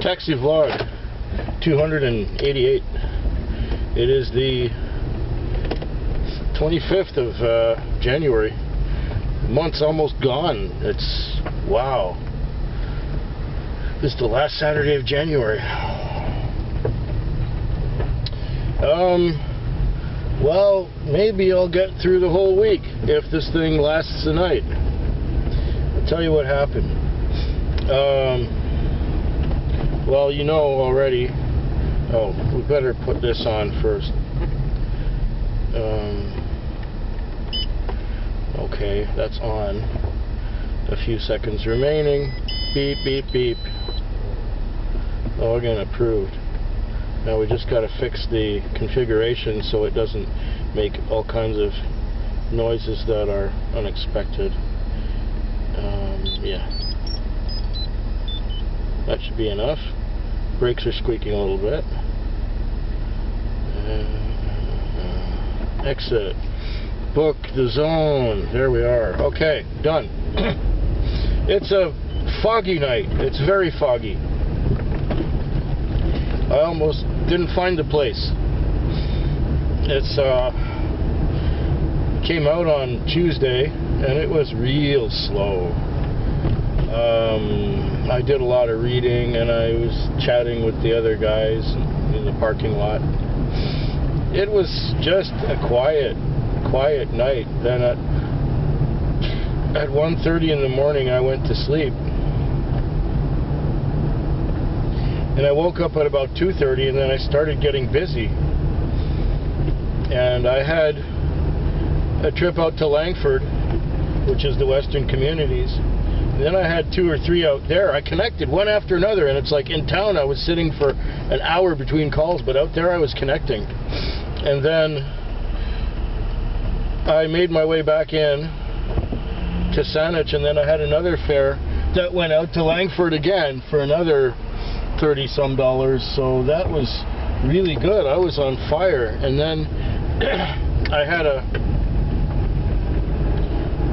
Taxi vlog 288. It is the 25th of January. The month's almost gone. It's wow. This is the last Saturday of January. Well, maybe I'll get through the whole week if this thing lasts the night. I'll tell you what happened. Well, you know already. Oh, we better put this on first. Okay, that's on. A few seconds remaining. Beep, beep, beep. Login approved. Now we just got to fix the configuration so it doesn't make all kinds of noises that are unexpected. Yeah. That should be enough. Brakes are squeaking a little bit. Exit. Book the zone. There we are. Okay, done. It's a foggy night. It's very foggy. I almost didn't find the place. It's came out on Tuesday and it was real slow. I did a lot of reading and I was chatting with the other guys in the parking lot. It was just a quiet night. Then at 1:30 in the morning I went to sleep. And I woke up at about 2:30 and then I started getting busy. And I had a trip out to Langford, which is the Western Communities. And then I had 2 or 3 out there. I connected one after another, and it's like in town I was sitting for an hour between calls, but out there I was connecting. And then I made my way back in to Saanich, and then I had another fare that went out to Langford again for another $30-some. So that was really good. I was on fire. And then I had a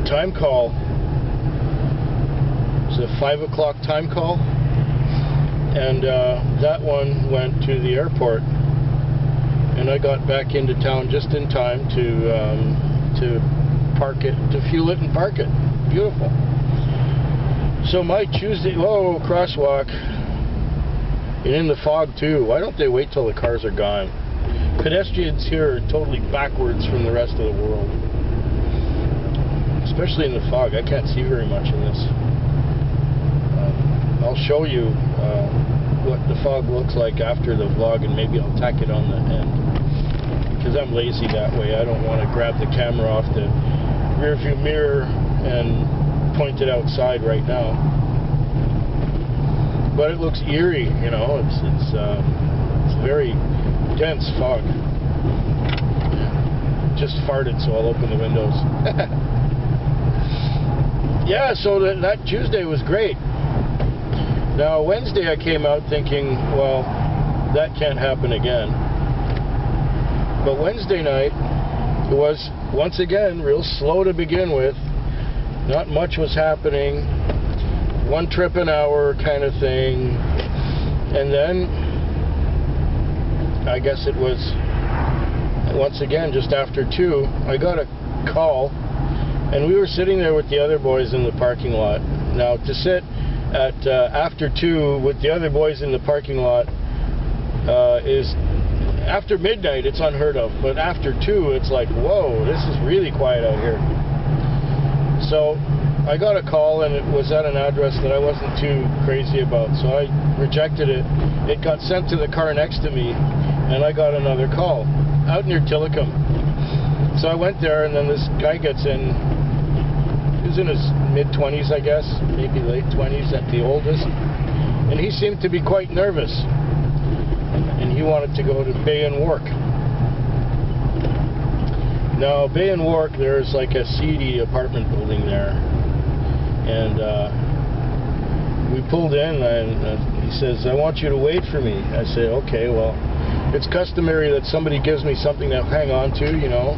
time call. It was a 5 o'clock time call, and that one went to the airport, and I got back into town just in time to park it, to fuel it and park it. Beautiful. So my Tuesday, whoa, crosswalk, and in the fog too. Why don't they wait till the cars are gone? Pedestrians here are totally backwards from the rest of the world, especially in the fog. I can't see very much in this. I'll show you what the fog looks like after the vlog, and maybe I'll tack it on the end, because I'm lazy that way. I don't want to grab the camera off the rear view mirror and point it outside right now. But it looks eerie, you know. It's very dense fog. Just farted, so I'll open the windows. Yeah, so that Tuesday was great. Now, Wednesday I came out thinking, well, that can't happen again. But Wednesday night, it was, once again, real slow to begin with. Not much was happening. 1 trip an hour kind of thing. And then, I guess it was, once again, just after 2, I got a call. And we were sitting there with the other boys in the parking lot. Now, to sit at after 2 with the other boys in the parking lot is, after midnight it's unheard of, but after 2 it's like, whoa, this is really quiet out here. So I got a call, and it was at an address that I wasn't too crazy about, so I rejected it. It got sent to the car next to me, and I got another call out near Tillicum. So I went there, and then this guy gets in. He was in his mid-20s, I guess, maybe late 20s at the oldest, and he seemed to be quite nervous, and he wanted to go to Bay and Wark. Now, Bay and Wark, there's like a seedy apartment building there, and we pulled in, and he says, I want you to wait for me. I say, okay, well, it's customary that somebody gives me something to hang on to, you know,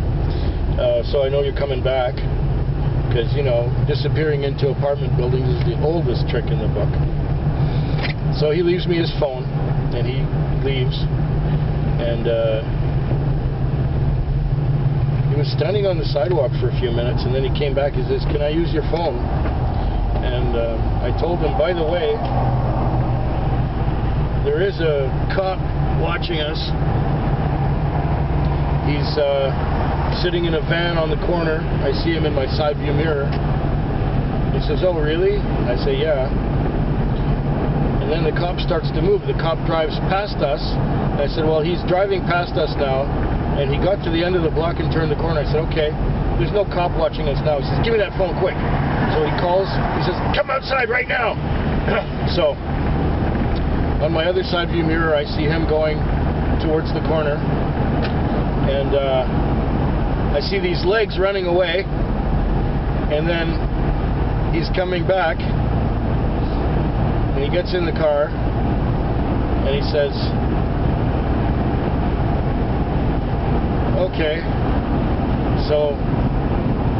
so I know you're coming back. Because, you know, disappearing into apartment buildings is the oldest trick in the book. So he leaves me his phone, and he leaves, and he was standing on the sidewalk for a few minutes, and then he came back. He says, "Can I use your phone?" And I told him, by the way, there is a cop watching us. He's sitting in a van on the corner. I see him in my side view mirror. He says, "Oh, really?" I say, "Yeah." And then the cop starts to move. The cop drives past us. I said, "Well, he's driving past us now." And he got to the end of the block and turned the corner. I said, "Okay, there's no cop watching us now." He says, "Give me that phone quick." So he calls. He says, "Come outside right now." So on my other side view mirror, I see him going towards the corner. And I see these legs running away. And then he's coming back. And he gets in the car. And he says, "Okay, so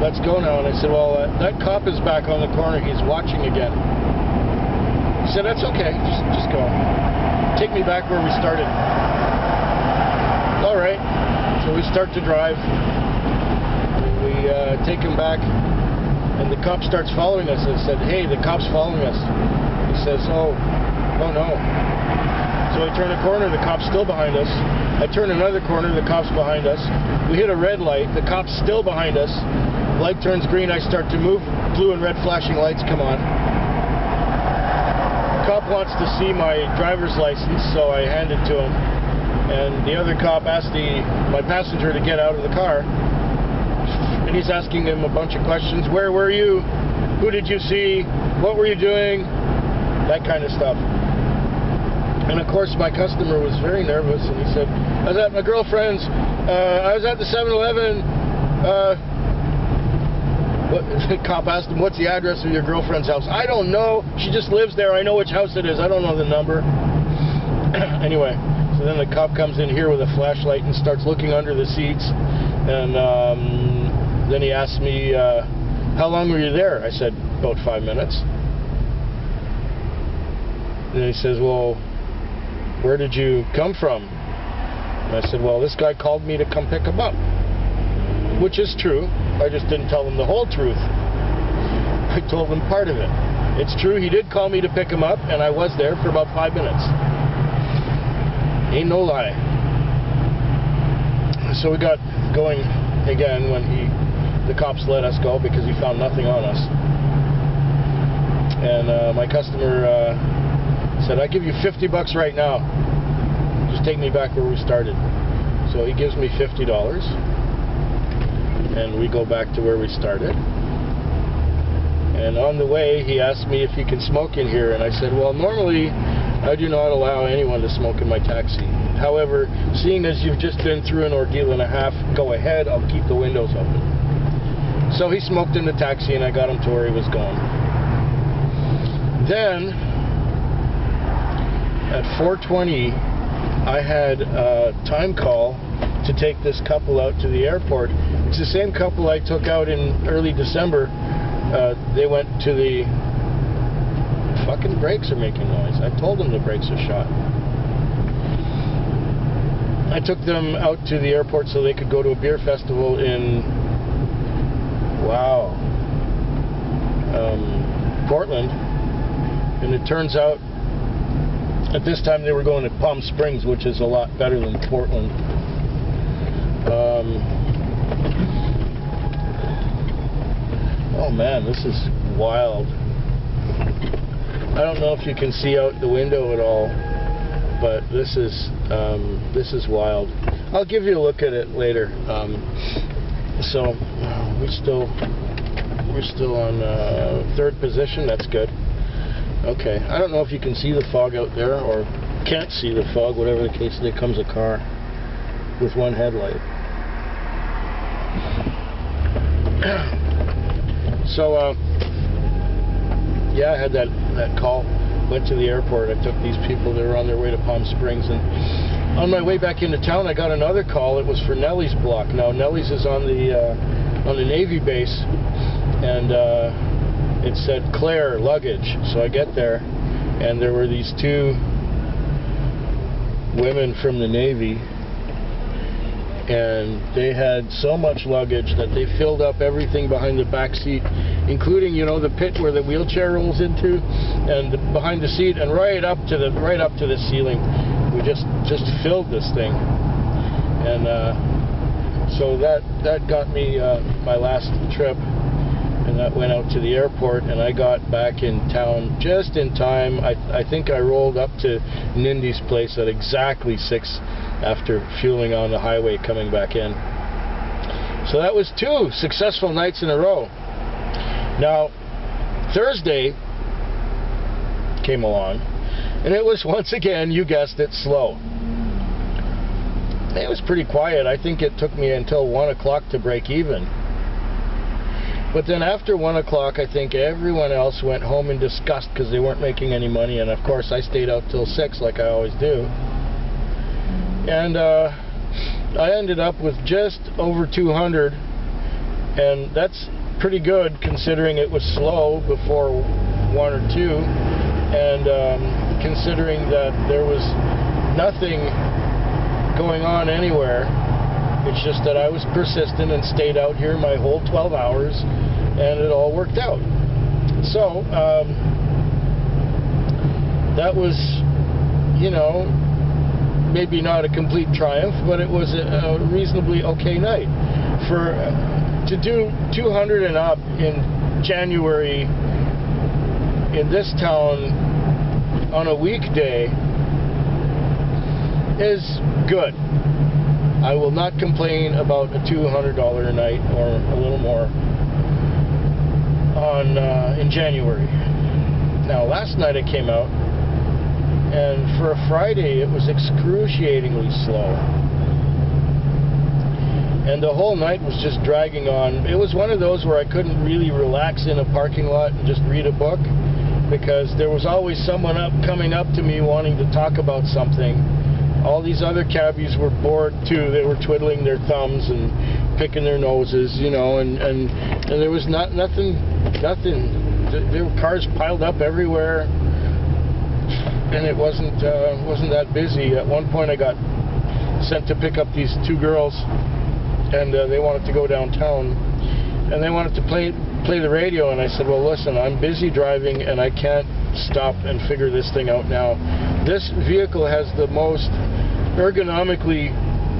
let's go now." And I said, "Well, that cop is back on the corner. He's watching again." He said, "That's okay. Just go. Take me back where we started." All right. So we start to drive. We take him back, and the cop starts following us. I said, "Hey, the cop's following us." He says, "Oh no." So I turn a corner, the cop's still behind us. I turn another corner, the cop's behind us. We hit a red light, the cop's still behind us. Light turns green, I start to move. Blue and red flashing lights come on. Cop wants to see my driver's license, so I hand it to him. And the other cop asked my passenger to get out of the car. And he's asking him a bunch of questions. "Where were you? Who did you see? What were you doing?" That kind of stuff. And of course my customer was very nervous, and he said, "I was at my girlfriend's, I was at the 7-Eleven, the cop asked him, "What's the address of your girlfriend's house?" "I don't know, she just lives there, I know which house it is, I don't know the number." Anyway, so then the cop comes in here with a flashlight and starts looking under the seats, and then he asked me, "How long were you there?" I said, "About 5 minutes." And he says, "Well, where did you come from?" And I said, "Well, this guy called me to come pick him up." Which is true. I just didn't tell him the whole truth. I told him part of it. It's true, he did call me to pick him up, and I was there for about 5 minutes. Ain't no lie. So we got going again when the cops let us go because he found nothing on us. And my customer said, "I give you $50 right now. Just take me back where we started." So he gives me $50, and we go back to where we started. And on the way, he asked me if he can smoke in here, and I said, "Well, normally I do not allow anyone to smoke in my taxi. However, seeing as you've just been through an ordeal and a half, go ahead, I'll keep the windows open." So he smoked in the taxi, and I got him to where he was going. Then at 4:20, I had a time call to take this couple out to the airport. It's the same couple I took out in early December. They went to the... Fucking brakes are making noise. I told them the brakes are shot. I took them out to the airport so they could go to a beer festival in... Wow. Portland. And it turns out at this time they were going to Palm Springs, which is a lot better than Portland. Oh man, this is wild. I don't know if you can see out the window at all, but this is wild. I'll give you a look at it later. So we're still on third position. That's good. Okay, I don't know if you can see the fog out there or can't see the fog, whatever the case. There comes a car with one headlight. So yeah, I had that call, went to the airport. I took these people, they were on their way to Palm Springs, and on my way back into town I got another call. It was for Nellie's block. Now Nellie's is on the Navy base, and it said Claire luggage. So I get there, and there were these two women from the Navy, and they had so much luggage that they filled up everything behind the back seat, including, you know, the pit where the wheelchair rolls into, and behind the seat, and right up to the ceiling. We just filled this thing, and so that got me my last trip, and that went out to the airport, and I got back in town just in time. I think I rolled up to Nindy's place at exactly 6 after fueling on the highway coming back in. So that was 2 successful nights in a row. Now, Thursday came along, and it was once again, you guessed it, slow. It was pretty quiet. I think it took me until 1 o'clock to break even. But then after 1 o'clock, I think everyone else went home in disgust because they weren't making any money, and of course I stayed out till 6 like I always do. And I ended up with just over 200, and that's pretty good considering it was slow before 1 or 2, and considering that there was nothing going on anywhere. It's just that I was persistent and stayed out here my whole 12 hours, and it all worked out. So that was, you know, maybe not a complete triumph, but it was a reasonably okay night. To do 200 and up in January in this town on a weekday is good. I will not complain about a $200 a night or a little more in January. Now, last night I came out, and for a Friday it was excruciatingly slow. And the whole night was just dragging on. It was one of those where I couldn't really relax in a parking lot and just read a book, because there was always someone coming up to me wanting to talk about something. All these other cabbies were bored too. They were twiddling their thumbs and picking their noses, you know, and there was nothing. There were cars piled up everywhere, and it wasn't that busy. At one point I got sent to pick up these 2 girls, and they wanted to go downtown, and they wanted to play the radio, and I said, well, listen, I'm busy driving and I can't stop and figure this thing out now. This vehicle has the most ergonomically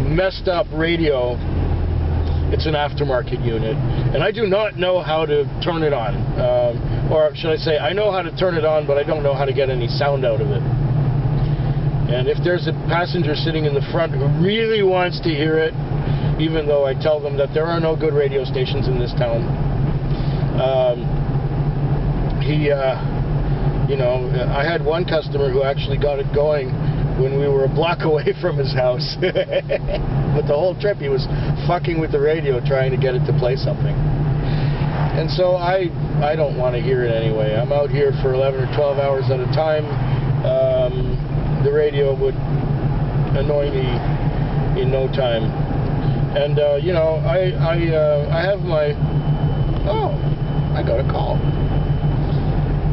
messed up radio. It's an aftermarket unit, and I do not know how to turn it on, or should I say, I know how to turn it on, but I don't know how to get any sound out of it. And if there's a passenger sitting in the front who really wants to hear it, even though I tell them that there are no good radio stations in this town, you know, I had one customer who actually got it going when we were a block away from his house. But the whole trip he was fucking with the radio trying to get it to play something. And so I don't want to hear it anyway. I'm out here for 11 or 12 hours at a time. The radio would annoy me in no time. And you know, I have my... Oh, I got a call.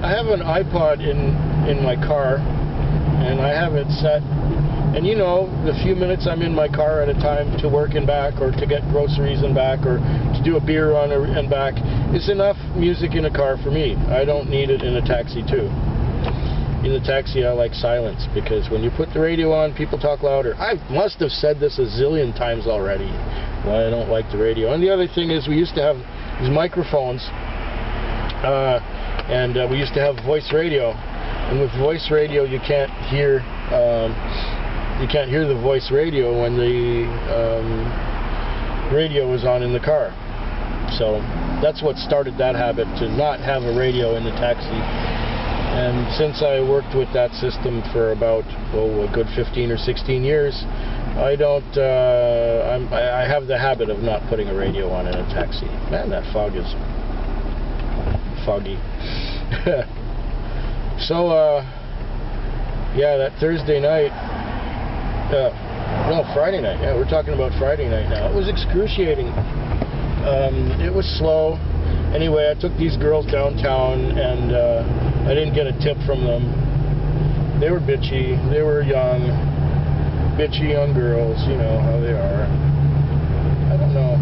I have an iPod in my car, and I have it set, and you know, the few minutes I'm in my car at a time to work and back, or to get groceries and back, or to do a beer run and back, is enough music in a car for me. I don't need it in a taxi too. In the taxi I like silence, because when you put the radio on, people talk louder. I must have said this a zillion times already, why I don't like the radio. And the other thing is, we used to have these microphones, and we used to have voice radio, and with voice radio you can't hear the voice radio when the radio is on in the car. So that's what started that habit, to not have a radio in the taxi. And since I worked with that system for about a good 15 or 16 years, I have the habit of not putting a radio on in a taxi. Man, that fog is foggy. So, yeah, that Thursday night, no, Friday night, yeah, we're talking about Friday night now. It was excruciating. It was slow. Anyway, I took these girls downtown, and I didn't get a tip from them. They were bitchy. They were young. Bitchy young girls, you know how they are. I don't know.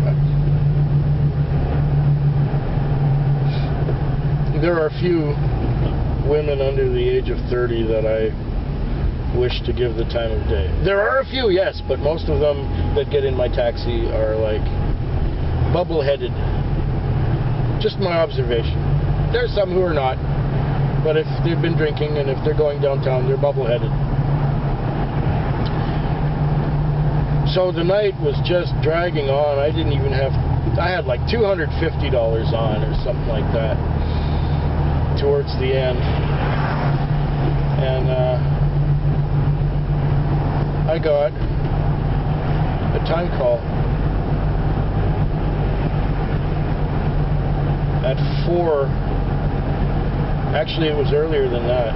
There are a few women under the age of 30 that I wish to give the time of day. There are a few, yes, but most of them that get in my taxi are like bubble-headed. Just my observation. There's some who are not, but if they've been drinking and if they're going downtown, they're bubble-headed. So the night was just dragging on. I had like $250 on or something like that towards the end. And I got a time call at 4. Actually, it was earlier than that.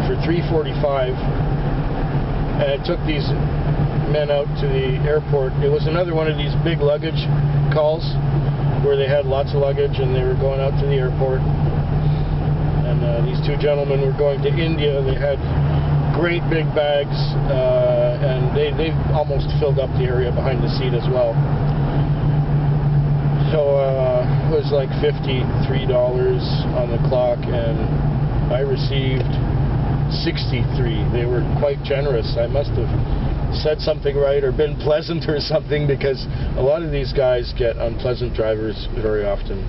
For 3:45, and I took these men out to the airport. It was another one of these big luggage calls where they had lots of luggage and they were going out to the airport. And these two gentlemen were going to India. They had great big bags, and they almost filled up the area behind the seat as well. So it was like $53 on the clock, and I received 63. They were quite generous. I must have said something right or been pleasant or something, because a lot of these guys get unpleasant drivers very often.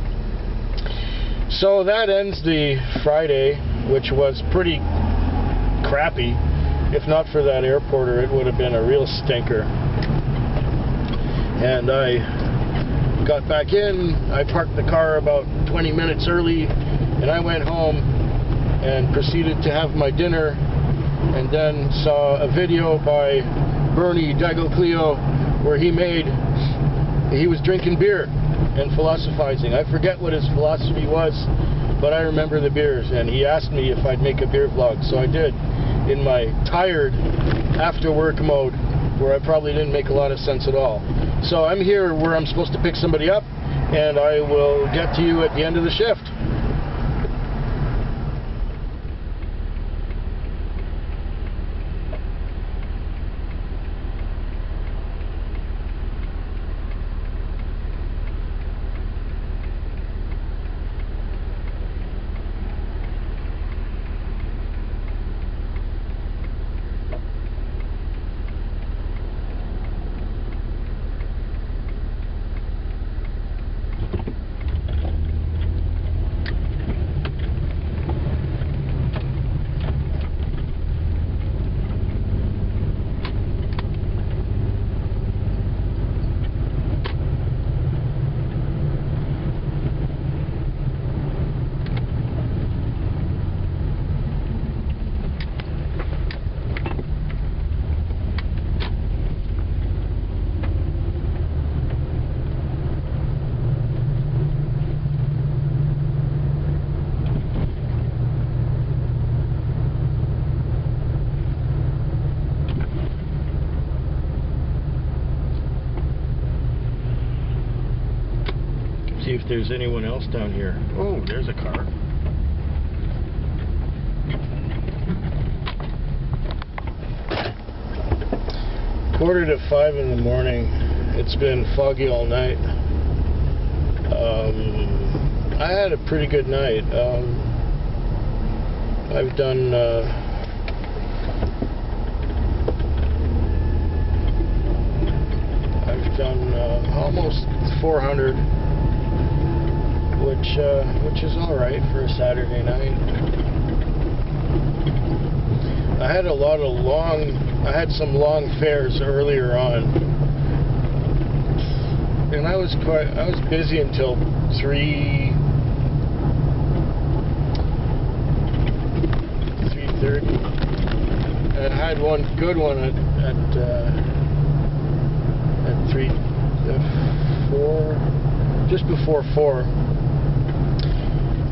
So that ends the Friday, which was pretty crappy. If not for that airporter, it would have been a real stinker. And I got back in. I parked the car about 20 minutes early, and I went home and proceeded to have my dinner, and then saw a video by Bernie Dagoglio where he was drinking beer and philosophizing. I forget what his philosophy was, but I remember the beers, and he asked me if I'd make a beer vlog, so I did, in my tired after work mode, where I probably didn't make a lot of sense at all. So I'm here where I'm supposed to pick somebody up, and I will get to you at the end of the shift. See if there's anyone else down here. Oh, there's a car. Quarter to 5 in the morning. It's been foggy all night. I had a pretty good night. I've done almost 400, which is all right for a Saturday night. I had some long fares earlier on, and I was busy until 3:30, and I had one good one at 4, just before 4.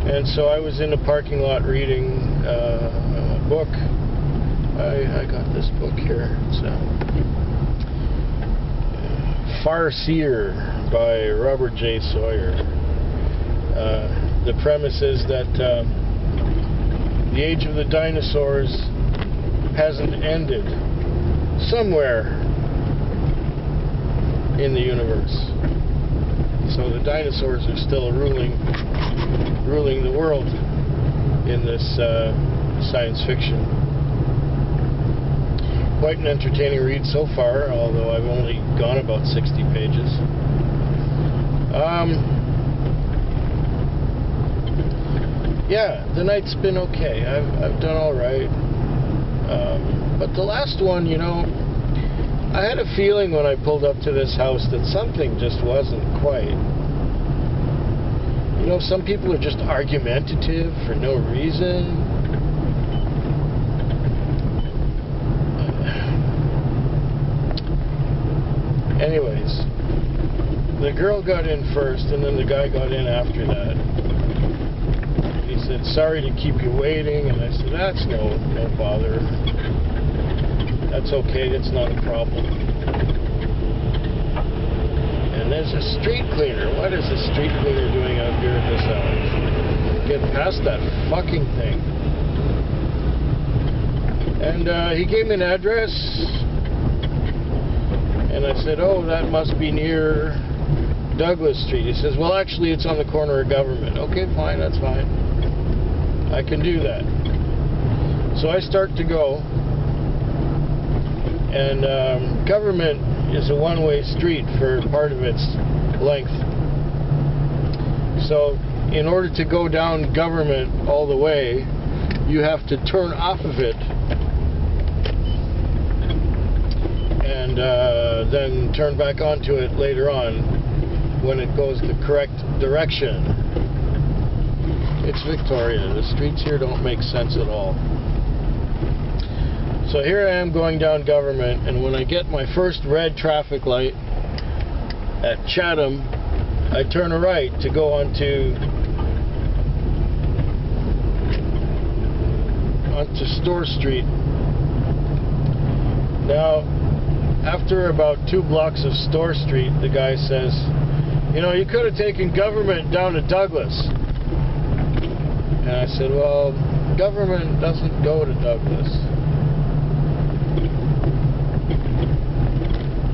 And so I was in the parking lot reading a book. I got this book here. It's Farseer by Robert J. Sawyer. The premise is that the age of the dinosaurs hasn't ended somewhere in the universe. So the dinosaurs are still ruling the world in this science fiction. Quite an entertaining read so far, although I've only gone about 60 pages. Yeah, the night's been okay. I've done all right. But the last one, you know, I had a feeling when I pulled up to this house that something just wasn't quite. You know, some people are just argumentative for no reason. Anyways, the girl got in first, and then the guy got in after that. He said, "Sorry to keep you waiting," and I said, "That's no bother. That's okay, it's not a problem." And there's a street cleaner. What is a street cleaner doing out here at this hour? Get past that fucking thing. And he gave me an address, and I said, "Oh, that must be near Douglas Street." He says, "Well, actually, it's on the corner of Government." Okay, fine, that's fine. I can do that. So I start to go, and Government is a one-way street for part of its length. So in order to go down Government all the way, you have to turn off of it and then turn back onto it later on when it goes the correct direction. It's Victoria. The streets here don't make sense at all. So here I am going down Government, and when I get my first red traffic light at Chatham, I turn a right to go onto Store Street. Now, after about 2 blocks of Store Street, the guy says, "You know, you could have taken Government down to Douglas." And I said, "Well, Government doesn't go to Douglas."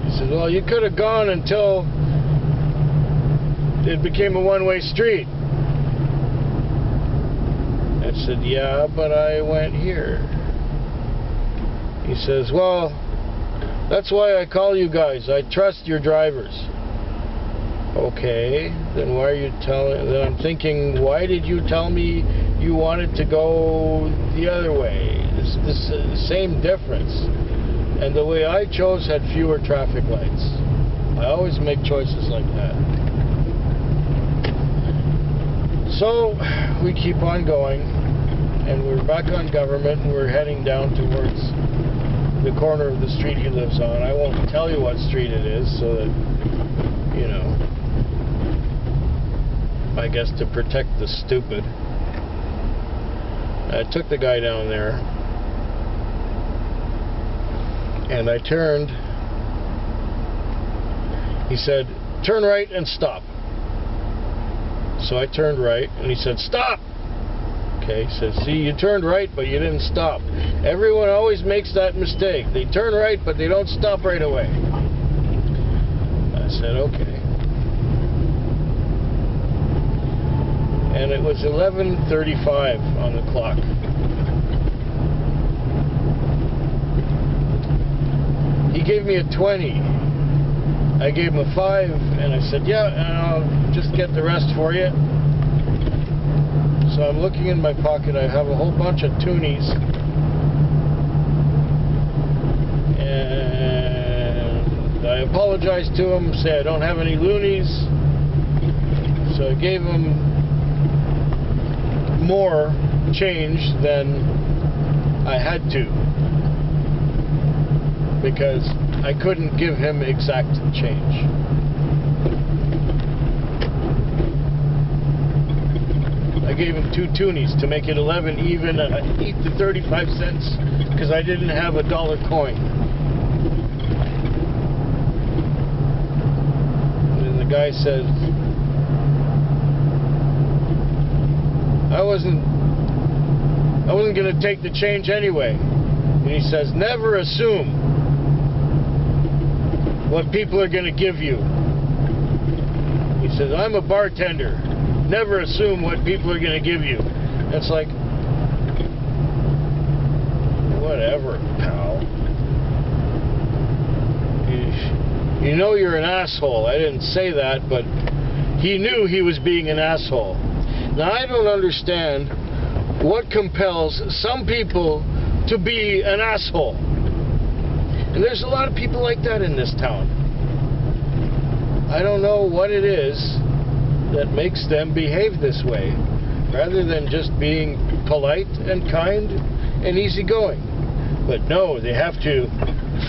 He said, "Well, you could have gone until it became a one-way street." I said, "Yeah, but I went here." He says, "Well, that's why I call you guys. I trust your drivers." Okay, then why are you telling? Then I'm thinking, why did you tell me you wanted to go the other way? This is the same difference, and the way I chose had fewer traffic lights. I always make choices like that. So we keep on going, and we're back on Government, and we're heading down towards the corner of the street he lives on. I won't tell you what street it is, so that, you know, I guess to protect the stupid. I took the guy down there, and I turned. He said, "Turn right and stop." So I turned right, and he said, "Stop!" Okay, he said, "See, you turned right, but you didn't stop. Everyone always makes that mistake. They turn right, but they don't stop right away." I said, "Okay." And it was 11:35 on the clock. He gave me a 20. I gave him a 5, and I said, "Yeah, and I'll just get the rest for you." So I'm looking in my pocket. I have a whole bunch of toonies. And I apologized to him, say I don't have any loonies. So I gave him more change than I had to, because I couldn't give him exact change. I gave him 2 toonies to make it 11 even, and I eat the 35 cents because I didn't have a dollar coin. And then the guy says, I wasn't I wasn't going to take the change anyway. And he says, never assume what people are going to give you. He says, I'm a bartender. Never assume what people are going to give you. It's like, whatever, pal. You know you're an asshole. I didn't say that, but he knew he was being an asshole. Now, I don't understand what compels some people to be an asshole. And there's a lot of people like that in this town. I don't know what it is that makes them behave this way, rather than just being polite and kind and easygoing. But no, they have to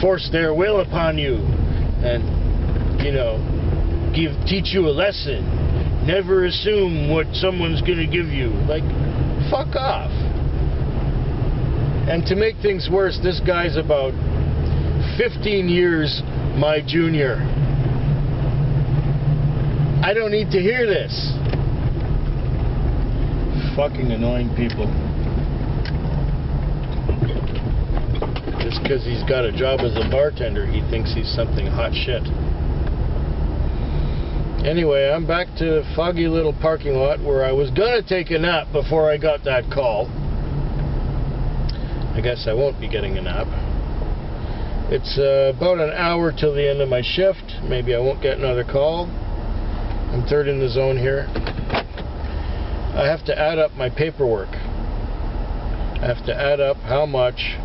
force their will upon you and, you know, teach you a lesson. Never assume what someone's going to give you. Like, fuck off. And to make things worse, this guy's about 15 years my junior. I don't need to hear this. Fucking annoying people. Just because he's got a job as a bartender, he thinks he's something hot shit. Anyway, I'm back to the foggy little parking lot where I was gonna take a nap before I got that call. I guess I won't be getting a nap. It's about an hour till the end of my shift. Maybe I won't get another call. I'm third in the zone here. I have to add up my paperwork. I have to add up how much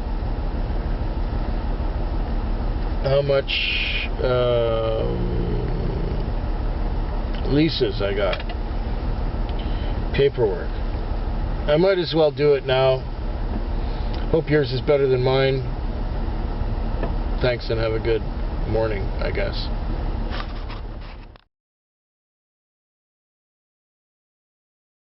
leases I got. Paperwork. I might as well do it now. Hope yours is better than mine. Thanks and have a good morning, I guess.